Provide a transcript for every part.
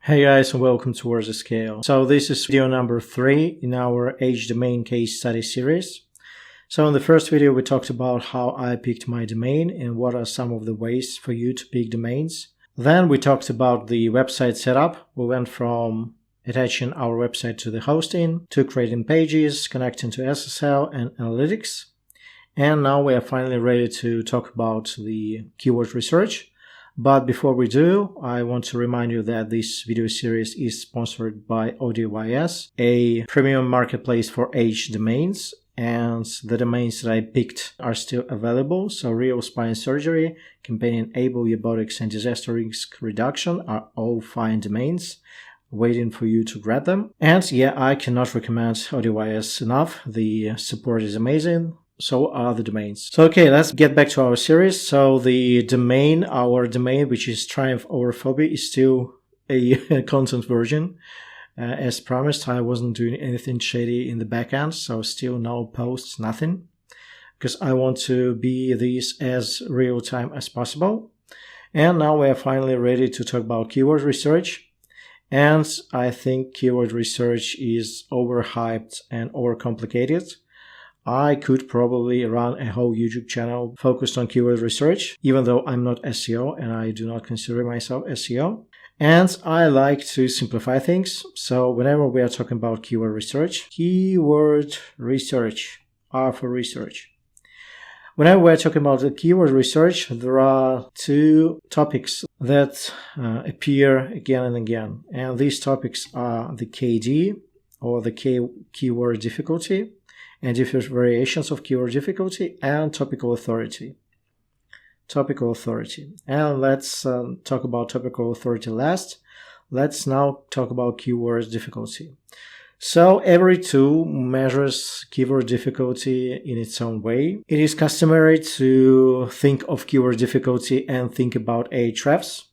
Hey guys, and welcome to WordsAtScale. So this is video number 3 in our H domain case study series. So in the first video we talked about how I picked my domain and what are some of the ways for you to pick domains. Then we talked about the website setup. We went from attaching our website to the hosting, to creating pages, connecting to SSL and analytics. And now we are finally ready to talk about the keyword research. But before we do, I want to remind you that this video series is sponsored by WordsAtScale, a premium marketplace for H domains. And the domains that I picked are still available. So real spine surgery, companion able, robotics, and disaster risk reduction are all fine domains waiting for you to grab them. And yeah, I cannot recommend WordsAtScale enough. The support is amazing. So are the domains. So okay, let's get back to our series. So the domain, our domain, which is Triumph Over Phobia, is still a content version. As promised, I wasn't doing anything shady in the backend, so still no posts, nothing. Because I want to be this as real time as possible. And now we are finally ready to talk about keyword research. And I think keyword research is overhyped and overcomplicated. I could probably run a whole YouTube channel focused on keyword research, even though I'm not SEO and I do not consider myself SEO. And I like to simplify things. So whenever we are talking about keyword research, R for research. Whenever we're talking about the keyword research, there are two topics that appear again and again. And these topics are the KD, or the keyword difficulty, and different variations of keyword difficulty, and topical authority. Topical authority. And let's talk about topical authority last. Let's now talk about keyword difficulty. So every tool measures keyword difficulty in its own way. It is customary to think of keyword difficulty and think about Ahrefs.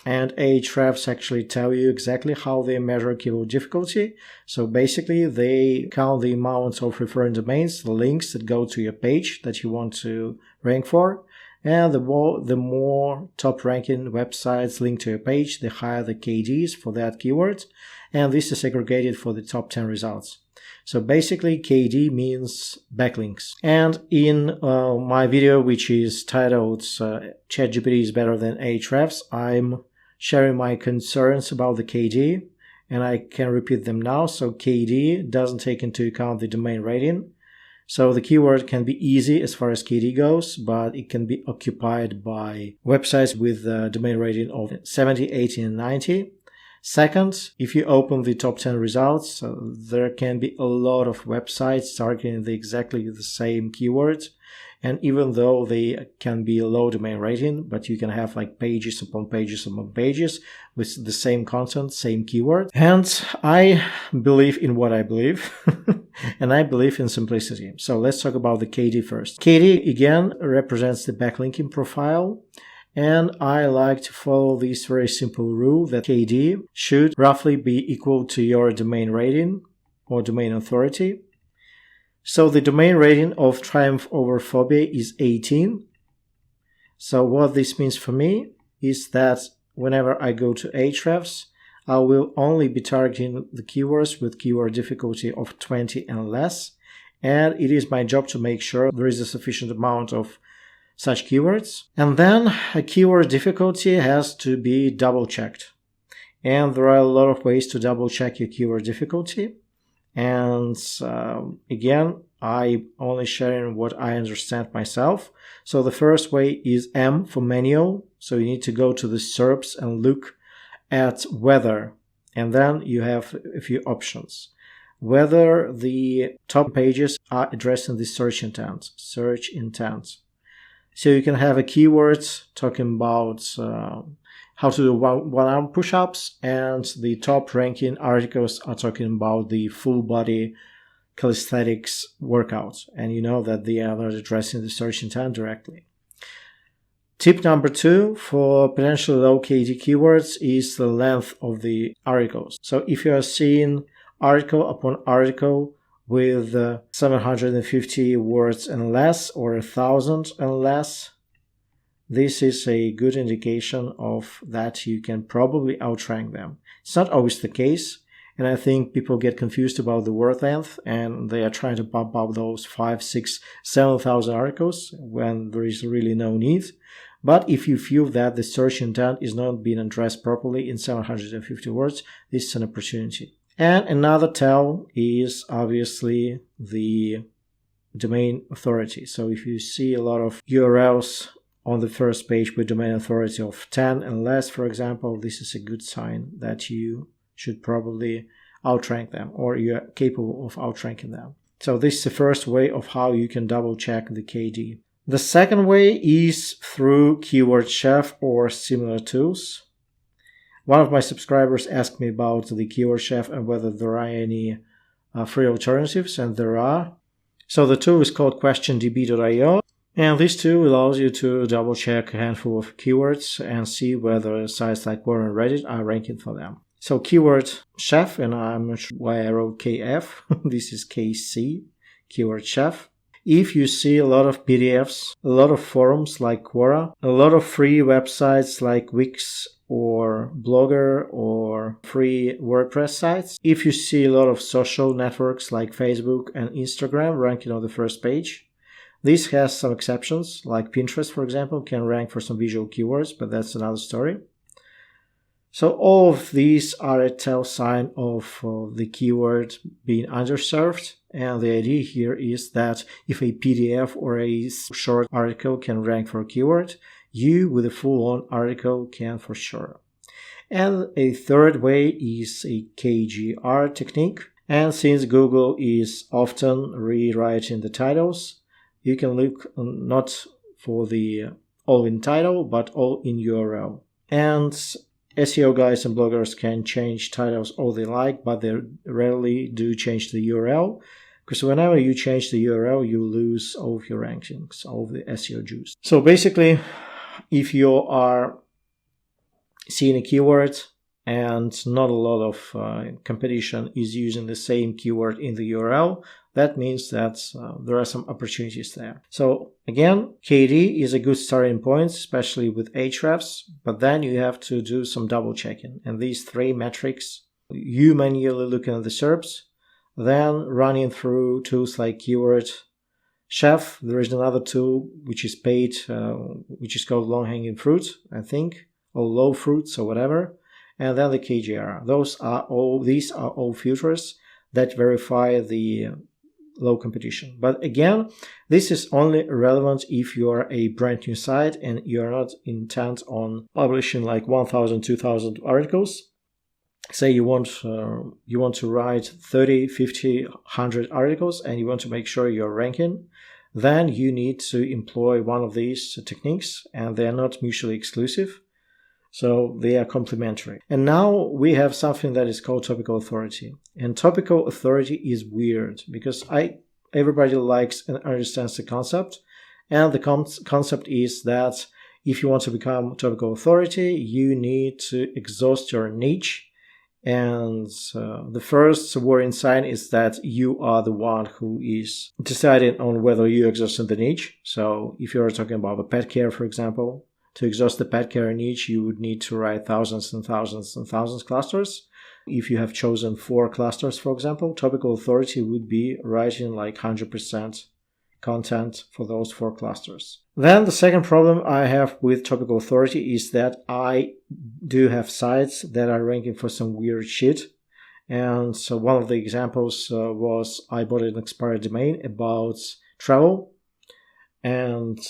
And Ahrefs actually tell you exactly how they measure keyword difficulty. So basically, they count the amount of referring domains, the links that go to your page that you want to rank for. And the more top-ranking websites link to your page, the higher the KDs for that keyword. And this is aggregated for the top 10 results. So basically, KD means backlinks. And in my video, which is titled ChatGPT is better than Ahrefs, I'm sharing my concerns about the KD, and I can repeat them now. So KD doesn't take into account the domain rating. So the keyword can be easy as far as KD goes, but it can be occupied by websites with a domain rating of 70, 80, and 90. Second, if you open the top 10 results, there can be a lot of websites targeting exactly the same keywords. And even though they can be low domain rating, but you can have like pages upon pages upon pages with the same content, same keyword. And I believe in what I believe, and I believe in simplicity. So let's talk about the KD first. KD, again, represents the backlinking profile. And I like to follow this very simple rule that KD should roughly be equal to your domain rating or domain authority. So the domain rating of Triumph Over Phobia is 18. So what this means for me is that whenever I go to Ahrefs, I will only be targeting the keywords with keyword difficulty of 20 and less. And it is my job to make sure there is a sufficient amount of such keywords. And then a keyword difficulty has to be double checked. And there are a lot of ways to double check your keyword difficulty. And again, I only sharing what I understand myself. So the first way is M for manual. So you need to go to the SERPs and look at whether, and then you have a few options. Whether the top pages are addressing the search intent. So you can have a keyword talking about how to do one-arm push-ups, and the top-ranking articles are talking about the full-body calisthenics workout. And you know that they are not addressing the search intent directly. Tip number 2 for potentially low KD keywords is the length of the articles. So if you are seeing article upon article with 750 words and less or 1,000 and less, this is a good indication of that you can probably outrank them. It's not always the case, and I think people get confused about the word length, and they are trying to bump up those 5, 6, 7,000 articles when there is really no need. But if you feel that the search intent is not being addressed properly in 750 words, this is an opportunity. And another tell is obviously the domain authority. So if you see a lot of URLs on the first page with domain authority of 10 and less, for example, this is a good sign that you should probably outrank them, or you're capable of outranking them. So this is the first way of how you can double check the KD. The second way is through Keyword Chef or similar tools. One of my subscribers asked me about the Keyword Chef and whether there are any free alternatives, and there are. So the tool is called QuestionDB.io, and this tool allows you to double check a handful of keywords and see whether sites like Quora and Reddit are ranking for them. So Keyword Chef, and I'm not sure why I wrote KF, this is KC, Keyword Chef. If you see a lot of PDFs, a lot of forums like Quora, a lot of free websites like Wix or Blogger or free WordPress sites, if you see a lot of social networks like Facebook and Instagram ranking on the first page, this has some exceptions, like Pinterest, for example, can rank for some visual keywords, but that's another story. So all of these are a tell sign of the keyword being underserved. And the idea here is that if a PDF or a short article can rank for a keyword, you with a full-on article can for sure. And a third way is a KGR technique. And since Google is often rewriting the titles, you can look not for the all in title, but all in URL. And SEO guys and bloggers can change titles all they like, but they rarely do change the URL, because whenever you change the URL, you lose all of your rankings, all of the SEO juice. So basically, if you are seeing a keyword and not a lot of competition is using the same keyword in the URL, that means that there are some opportunities there. So again, KD is a good starting point, especially with Ahrefs, but then you have to do some double checking. And these three metrics, you manually looking at the SERPs, then running through tools like Keyword Chef. There is another tool which is paid, which is called Long Hanging Fruit, I think, or Low Fruits or whatever. And then the KGR. These are all filters that verify the low competition. But again, this is only relevant if you are a brand new site and you're not intent on publishing like 1,000, 2,000 articles. Say you want to write 30, 50, 100 articles and you want to make sure you're ranking, then you need to employ one of these techniques, and they are not mutually exclusive. So they are complementary. And now we have something that is called topical authority. And topical authority is weird because everybody likes and understands the concept. And the concept is that if you want to become topical authority, you need to exhaust your niche. And the first warning sign is that you are the one who is deciding on whether you exhaust the niche. So if you're talking about the pet care, for example, to exhaust the pet care niche, you would need to write thousands and thousands and thousands clusters. If you have chosen 4 clusters, for example, topical authority would be writing like 100% content for those 4 clusters. Then the second problem I have with topical authority is that I do have sites that are ranking for some weird shit. And so one of the examples was I bought an expired domain about travel. And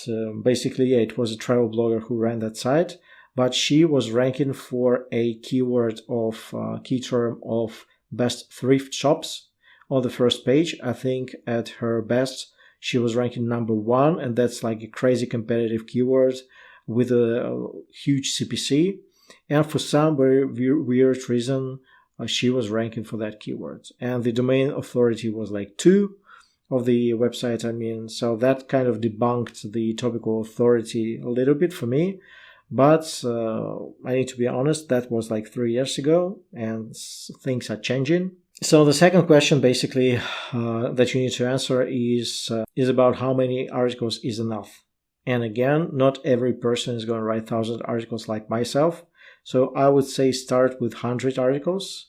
basically, it was a travel blogger who ran that site, but she was ranking for a keyword of key term of best thrift shops on the first page. I think at her best, she was ranking number 1, and that's like a crazy competitive keyword with a huge CPC. And for some very weird reason, she was ranking for that keyword. And the domain authority was like 2. Of the website, so that kind of debunked the topical authority a little bit for me, but I need to be honest, that was like 3 years ago and things are changing. So the second question basically that you need to answer is about how many articles is enough. And again, not every person is going to write 1,000 articles like myself. So I would say start with 100 articles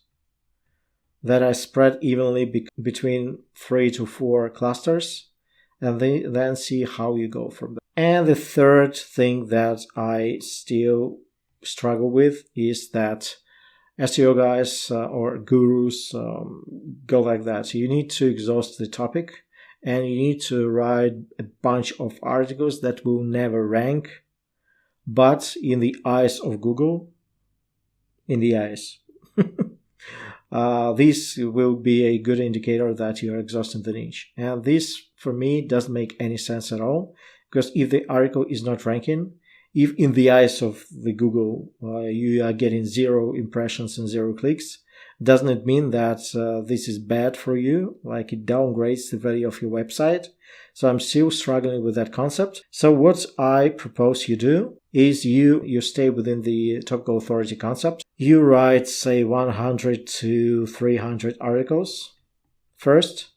that I spread evenly between 3 to 4 clusters, and then see how you go from there. And the third thing that I still struggle with is that SEO guys or gurus go like that. So you need to exhaust the topic, and you need to write a bunch of articles that will never rank, but in the eyes of Google, this will be a good indicator that you're exhausting the niche. And this, for me, doesn't make any sense at all, because if the article is not ranking, if in the eyes of the Google you are getting 0 impressions and 0 clicks, doesn't it mean that this is bad for you? Like it downgrades the value of your website? So I'm still struggling with that concept. So what I propose you do is you stay within the topical authority concept. You write, say, 100 to 300 articles. First,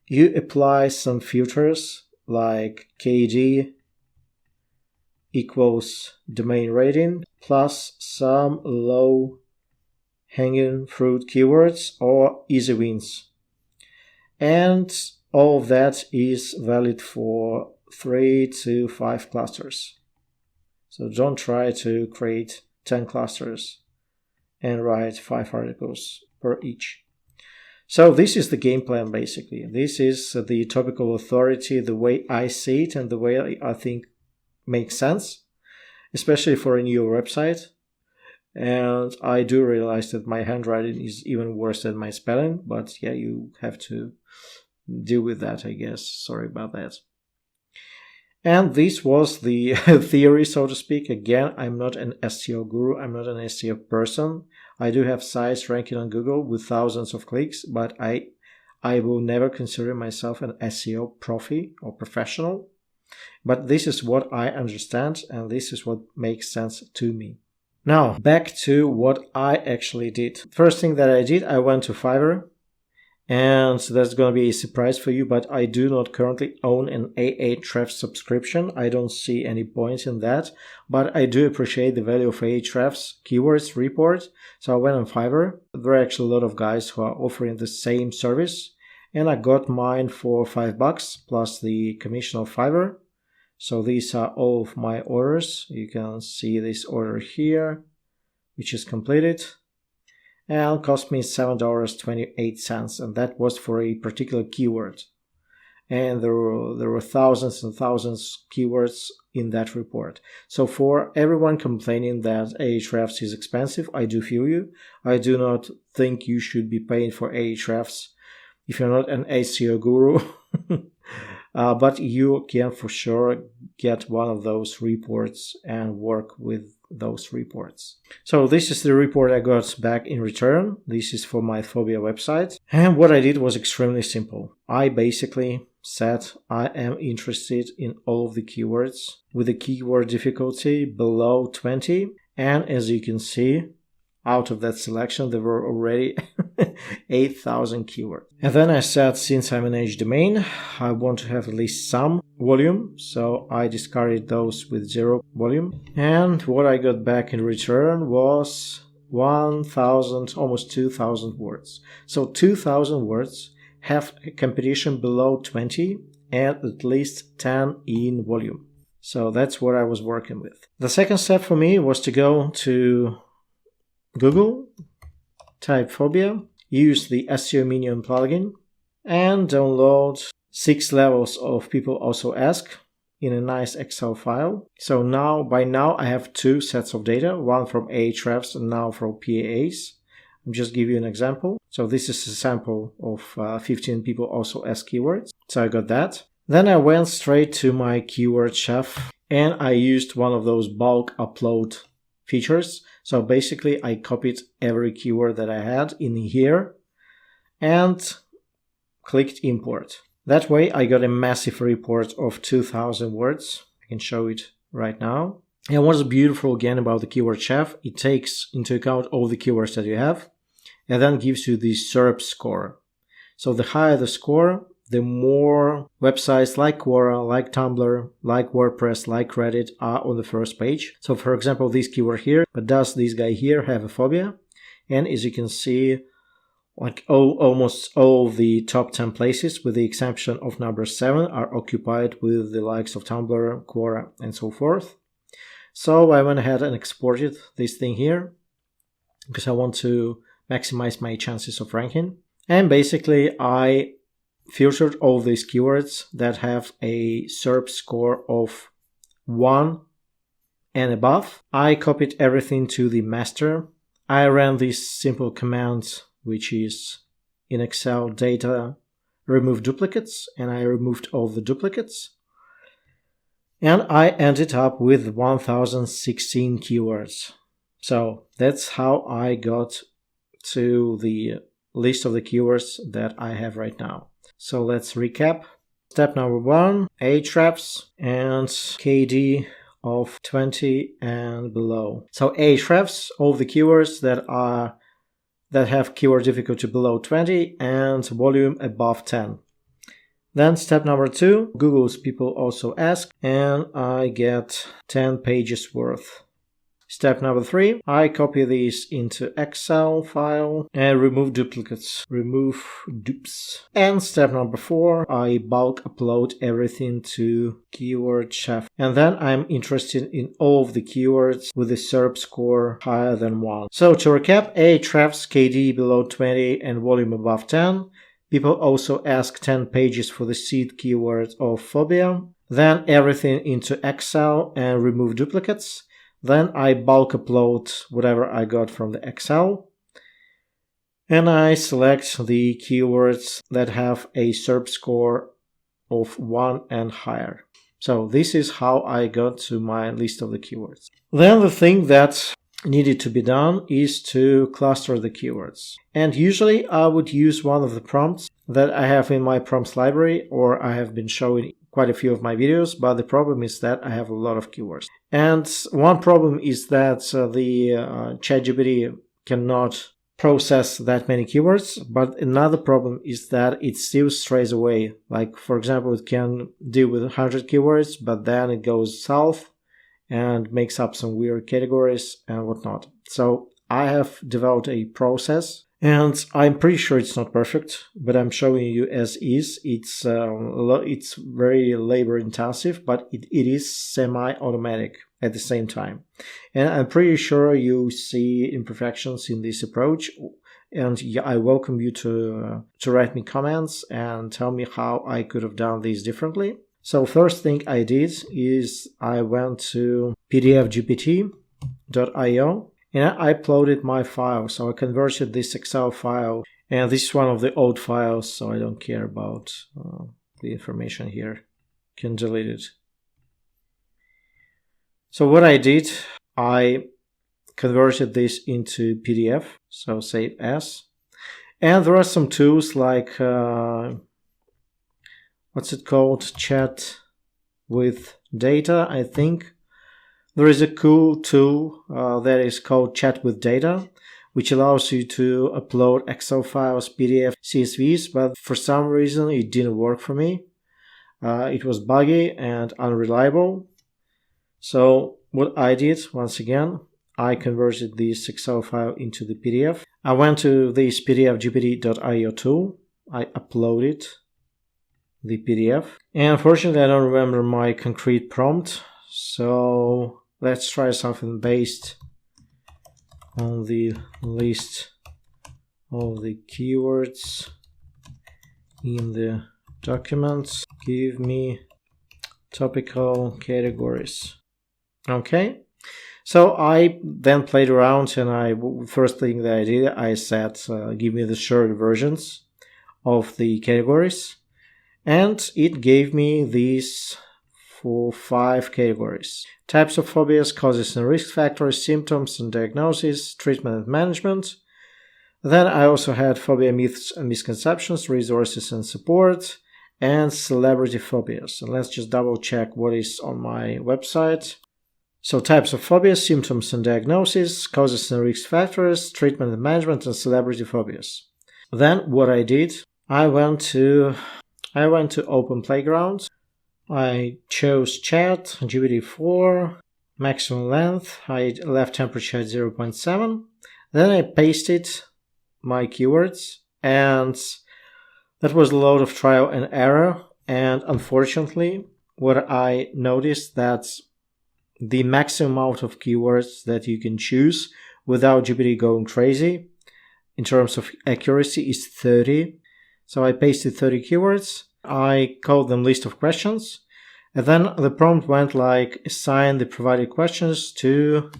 you apply some filters like KD equals domain rating plus some low hanging fruit keywords or easy wins. And all of that is valid for 3 to 5 clusters. So don't try to create 10 clusters and write 5 articles per each. So this is the game plan basically. This is the topical authority, the way I see it and the way I think makes sense, especially for a new website. And I do realize that my handwriting is even worse than my spelling, but yeah, you have to deal with that, I guess. Sorry about that. And this was the theory, so to speak. Again, I'm not an SEO guru. I'm not an SEO person. I do have sites ranking on Google with thousands of clicks, but I will never consider myself an SEO profi or professional. But this is what I understand, and this is what makes sense to me. Now, back to what I actually did. First thing that I did, I went to Fiverr. And that's going to be a surprise for you, but I do not currently own an Ahrefs subscription. I don't see any point in that, but I do appreciate the value of Ahrefs keywords report. So I went on Fiverr. There are actually a lot of guys who are offering the same service, and I got mine for $5 plus the commission of Fiverr. So these are all of my orders. You can see this order here, which is completed. And cost me $7.28, and that was for a particular keyword. And there were thousands and thousands of keywords in that report. So for everyone complaining that Ahrefs is expensive, I do feel you. I do not think you should be paying for Ahrefs if you're not an SEO guru. But you can for sure get one of those reports and work with those reports. So this is the report I got back in return. This is for my Phobia website. And what I did was extremely simple. I basically said I am interested in all of the keywords with a keyword difficulty below 20. And as you can see, out of that selection, there were already 8,000 keywords. And then I said, since I'm an H domain, I want to have at least some volume. So I discarded those with 0 volume. And what I got back in return was 1,000, almost 2,000 words. So 2,000 words have a competition below 20 and at least 10 in volume. So that's what I was working with. The second step for me was to go to Google, type Phobia, use the SEO Minion plugin, and download 6 levels of People Also Ask in a nice Excel file. So by now I have 2 sets of data, one from Ahrefs and now from PAAs. I'll just give you an example. So this is a sample of 15 People Also Ask keywords. So I got that. Then I went straight to my keyword chef and I used one of those bulk upload features. So basically I copied every keyword that I had in here and clicked import. That way I got a massive report of 2,000 words. I can show it right now. And what's beautiful again about the keyword chef, it takes into account all the keywords that you have and then gives you the SERP score. So the higher the score, the more websites like Quora, like Tumblr, like WordPress, like Reddit are on the first page. So for example, this keyword here, but does this guy here have a phobia? And as you can see, like almost all the top 10 places, with the exception of number 7, are occupied with the likes of Tumblr, Quora, and so forth. So I went ahead and exported this thing here because I want to maximize my chances of ranking. And basically I filtered all these keywords that have a SERP score of 1 and above. I copied everything to the master. I ran this simple command, which is in Excel data remove duplicates, and I removed all the duplicates. And I ended up with 1016 keywords. So that's how I got to the list of the keywords that I have right now. So let's recap. Step number 1, Ahrefs and KD of 20 and below. So Ahrefs, all the keywords that have keyword difficulty below 20 and volume above 10. Then step number 2, Google's people also ask, and I get 10 pages worth. Step number 3, I copy these into Excel file and remove duplicates. Remove dupes. And step number 4, I bulk upload everything to Keyword Chef. And then I'm interested in all of the keywords with a SERP score higher than 1. So to recap, Ahrefs, KD below 20 and volume above 10. People also ask 10 pages for the seed keyword of phobia. Then everything into Excel and remove duplicates. Then I bulk upload whatever I got from the Excel. And I select the keywords that have a SERP score of 1 and higher. So this is how I got to my list of the keywords. Then the thing that needed to be done is to cluster the keywords. And usually I would use one of the prompts that I have in my prompts library, or I have been showing quite a few of my videos, but the problem is that I have a lot of keywords. And one problem is that the ChatGPT cannot process that many keywords, but another problem is that it still strays away. Like, for example, it can deal with 100 keywords, but then it goes south and makes up some weird categories and whatnot. So I have developed a process, and I'm pretty sure it's not perfect, but I'm showing you as is. It's very labor intensive, but it is semi-automatic at the same time. And I'm pretty sure you see imperfections in this approach. And I welcome you to write me comments and tell me how I could have done this differently. So first thing I did is I went to pdfgpt.io and I uploaded my file. So I converted this Excel file, and this is one of the old files, so I don't care about the information here. Can delete it. So what I did, I converted this into PDF, so save as. And there are some tools like, what's it called? Chat with data, I think. There is a cool tool that is called Chat with Data, which allows you to upload Excel files, PDF, CSVs, but for some reason it didn't work for me. It was buggy and unreliable. So what I did, once again, I converted this Excel file into the PDF. I went to this pdfgpt.io tool. I uploaded the PDF. And unfortunately, I don't remember my concrete prompt. So let's try something based on the list of the keywords in the documents. Give me topical categories. Okay. So I then played around, and first thing that I did, I said, give me the short versions of the categories. And it gave me these for 5 categories. Types of phobias, causes and risk factors, symptoms and diagnosis, treatment and management. Then I also had phobia myths and misconceptions, resources and support, and celebrity phobias. And let's just double check what is on my website. So types of phobias, symptoms and diagnosis, causes and risk factors, treatment and management, and celebrity phobias. Then what I did, I went to I went to Open Playground. I chose chat, GPT-4, maximum length. I left temperature at 0.7. Then I pasted my keywords, and that was a lot of trial and error. And unfortunately, what I noticed that the maximum amount of keywords that you can choose without GPT going crazy in terms of accuracy is 30. So I pasted 30 keywords. I called them list of questions. And then the prompt went like, assign the provided questions to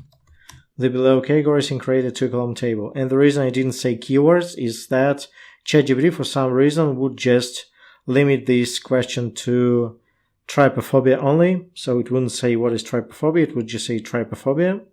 the below categories and create a 2-column table. And the reason I didn't say keywords is that ChatGPT for some reason would just limit this question to trypophobia only. So it wouldn't say what is trypophobia, it would just say trypophobia.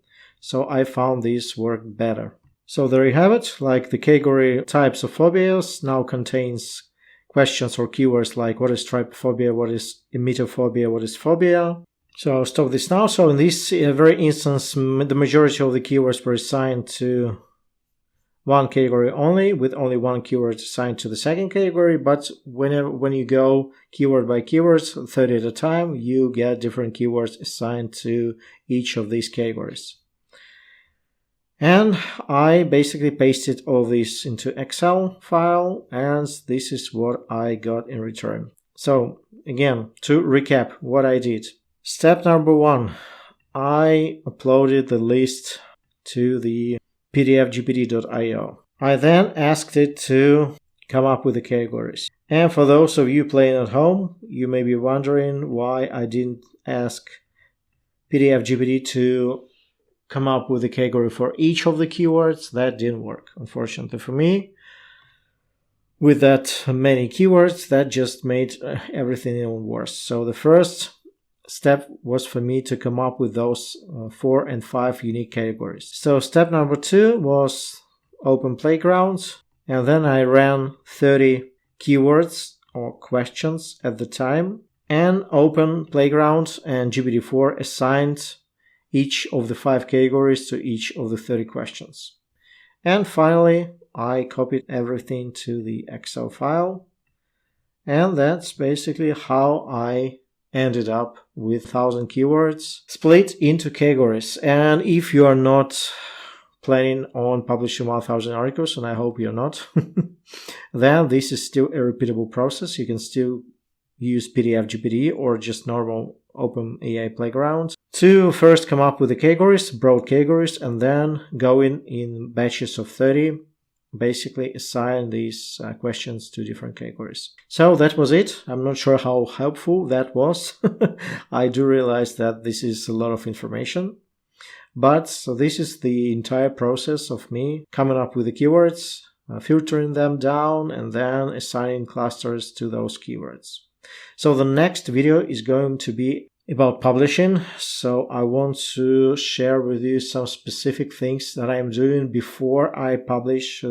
So I found this worked better. So there you have it, like the category types of phobias now contains questions or keywords like what is trypophobia, what is emetophobia, what is phobia. So I'll stop this now. So in this very instance, the majority of the keywords were assigned to one category only, with only one keyword assigned to the second category. But when you go keyword by keywords, 30 at a time, you get different keywords assigned to each of these categories. And I basically pasted all this into Excel file, and this is what I got in return. So again, to recap what I did. Step number 1, I uploaded the list to the pdfgpt.io. I then asked it to come up with the categories. And for those of you playing at home, you may be wondering why I didn't ask pdfgpt to come up with a category for each of the keywords. That didn't work, unfortunately for me. With that many keywords, that just made everything even worse. So the first step was for me to come up with those 4 and 5 unique categories. So step number 2 was Open Playground, and then I ran 30 keywords or questions at the time, and Open Playground and GPT-4 assigned each of the 5 categories to each of the 30 questions. And finally, I copied everything to the Excel file, and that's basically how I ended up with 1,000 keywords split into categories. And if you are not planning on publishing 1,000 articles, and I hope you're not, then this is still a repeatable process. You can still use PDF-GPT or just normal OpenAI Playground to first come up with the categories, broad categories, and then go in batches of 30, basically assign these questions to different categories. So that was it. I'm not sure how helpful that was. I do realize that this is a lot of information. But so this is the entire process of me coming up with the keywords, filtering them down, and then assigning clusters to those keywords. So the next video is going to be about publishing. So I want to share with you some specific things that I'm doing before I publish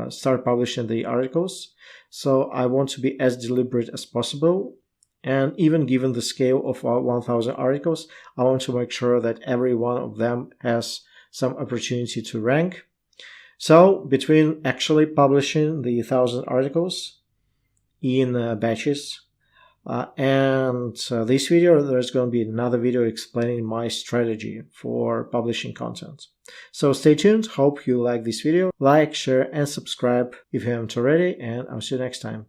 start publishing the articles. So I want to be as deliberate as possible. And even given the scale of 1,000 articles, I want to make sure that every one of them has some opportunity to rank. So between actually publishing the 1,000 articles in batches and this video, there's going to be another video explaining my strategy for publishing content. So stay tuned. Hope you like this video. Like, share, and subscribe if you haven't already, and I'll see you next time.